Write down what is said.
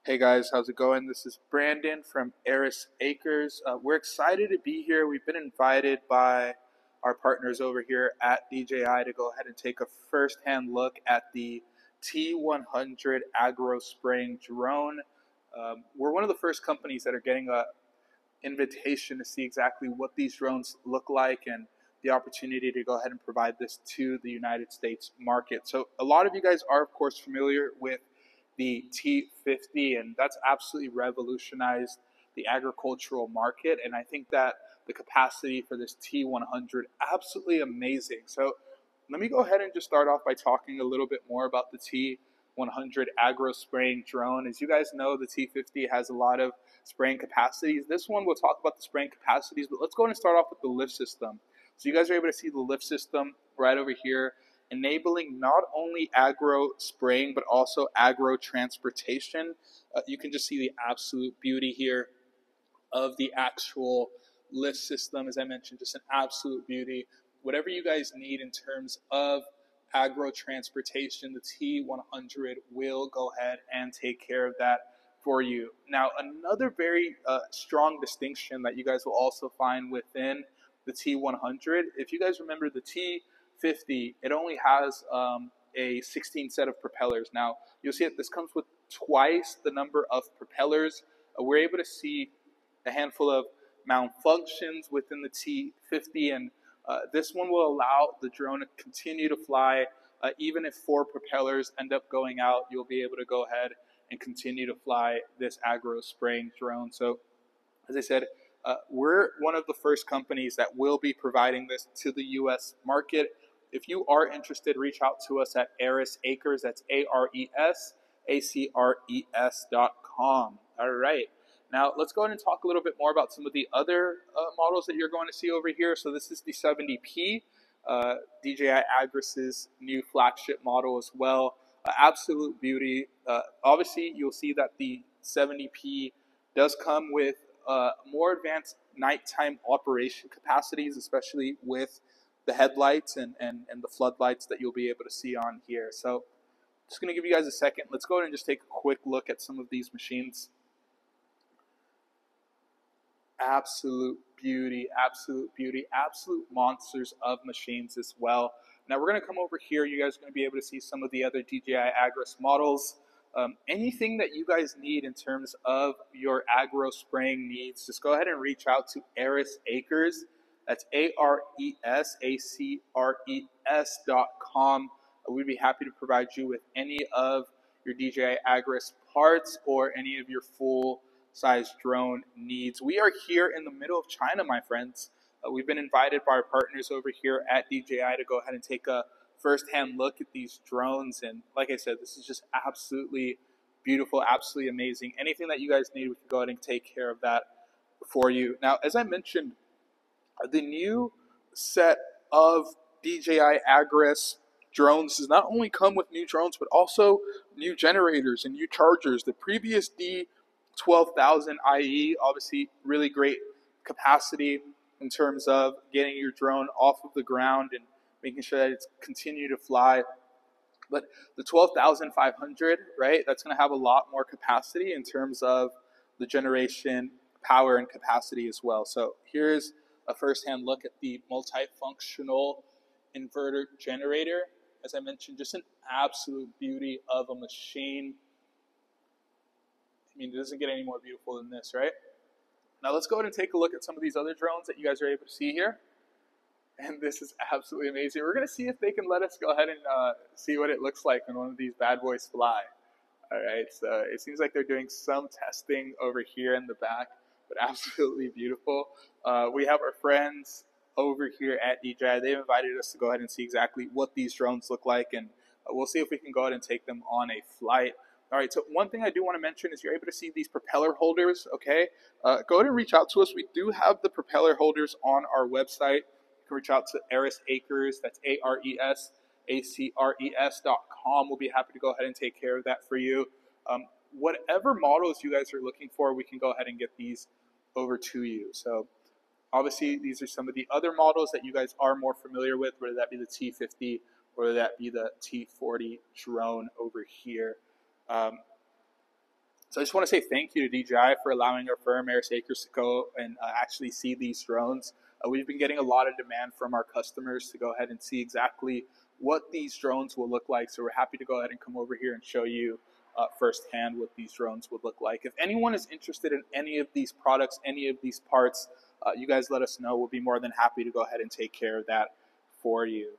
Hey guys, how's it going? This is Brandon from Acres. We're excited to be here. We've been invited by our partners over here at DJI to go ahead and take a first-hand look at the T100 Agro spraying drone. We're one of the first companies that are getting a invitation to see exactly what these drones look like and the opportunity to go ahead and provide this to the United States market. So a lot of you guys are, of course, familiar with the T50, and that's absolutely revolutionized the agricultural market. And I think that the capacity for this T100 absolutely amazing. So let me go ahead and just start off by talking a little bit more about the T100 agro spraying drone. As you guys know, the T50 has a lot of spraying capacities. This one we'll talk about the spraying capacities, but let's go ahead and start off with the lift system. So you guys are able to see the lift system right over here, enabling not only agro spraying, but also agro transportation. You can just see the absolute beauty here of the actual lift system. As I mentioned, just an absolute beauty. Whatever you guys need in terms of agro transportation, the T100 will go ahead and take care of that for you. Now, another very strong distinction that you guys will also find within the T100, if you guys remember the T50, it only has a 16 set of propellers. Now, you'll see that this comes with twice the number of propellers. We're able to see a handful of malfunctions within the T50, and this one will allow the drone to continue to fly. Even if 4 propellers end up going out, you'll be able to go ahead and continue to fly this agro spraying drone. So, as I said, we're one of the first companies that will be providing this to the U.S. market. If you are interested, reach out to us at Acres, that's ARESACRES.com. All right. Now, let's go ahead and talk a little bit more about some of the other models that you're going to see over here. So this is the 70P, DJI Agras' new flagship model as well. Absolute beauty. Obviously, you'll see that the 70P does come with more advanced nighttime operation capacities, especially with the headlights and the floodlights that you'll be able to see on here. So just going to give you guys a second. Let's go ahead and just take a quick look at some of these machines. Absolute beauty, absolute beauty, absolute monsters of machines as well. Now we're going to come over here. You guys are going to be able to see some of the other DJI Agras models. Anything that you guys need in terms of your agro spraying needs, just go ahead and reach out to Acres. That's ARESACRES.com. We'd be happy to provide you with any of your DJI Agras parts or any of your full size drone needs. We are here in the middle of China, my friends. We've been invited by our partners over here at DJI to go ahead and take a first-hand look at these drones, and like I said, this is just absolutely beautiful, absolutely amazing. Anything that you guys need, we can go ahead and take care of that for you. Now, as I mentioned, the new set of DJI Agras drones does not only come with new drones, but also new generators and new chargers. The previous D12000 IE, obviously really great capacity in terms of getting your drone off of the ground and making sure that it's continue to fly. But the 12,500, right, that's going to have a lot more capacity in terms of the generation, power, and capacity as well. So here's a first-hand look at the multifunctional inverter generator. As I mentioned, just an absolute beauty of a machine. I mean, it doesn't get any more beautiful than this, right? Now let's go ahead and take a look at some of these other drones that you guys are able to see here. And this is absolutely amazing. We're going to see if they can let us go ahead and see what it looks like when one of these bad boys fly. All right, so it seems like they're doing some testing over here in the back, but absolutely beautiful. We have our friends over here at DJI. They've invited us to go ahead and see exactly what these drones look like, and we'll see if we can go ahead and take them on a flight. All right, so one thing I do want to mention is you're able to see these propeller holders, okay? Go ahead and reach out to us. We do have the propeller holders on our website. You can reach out to Acres, that's ARESACRES.com. We'll be happy to go ahead and take care of that for you. Whatever models you guys are looking for, we can go ahead and get these over to you. So obviously, these are some of the other models that you guys are more familiar with, whether that be the T50 or whether that be the T40 drone over here. So I just want to say thank you to DJI for allowing our firm, Acres to go and actually see these drones. We've been getting a lot of demand from our customers to go ahead and see exactly what these drones will look like. So we're happy to go ahead and come over here and show you firsthand what these drones would look like. If anyone is interested in any of these products, any of these parts, you guys let us know. We'll be more than happy to go ahead and take care of that for you.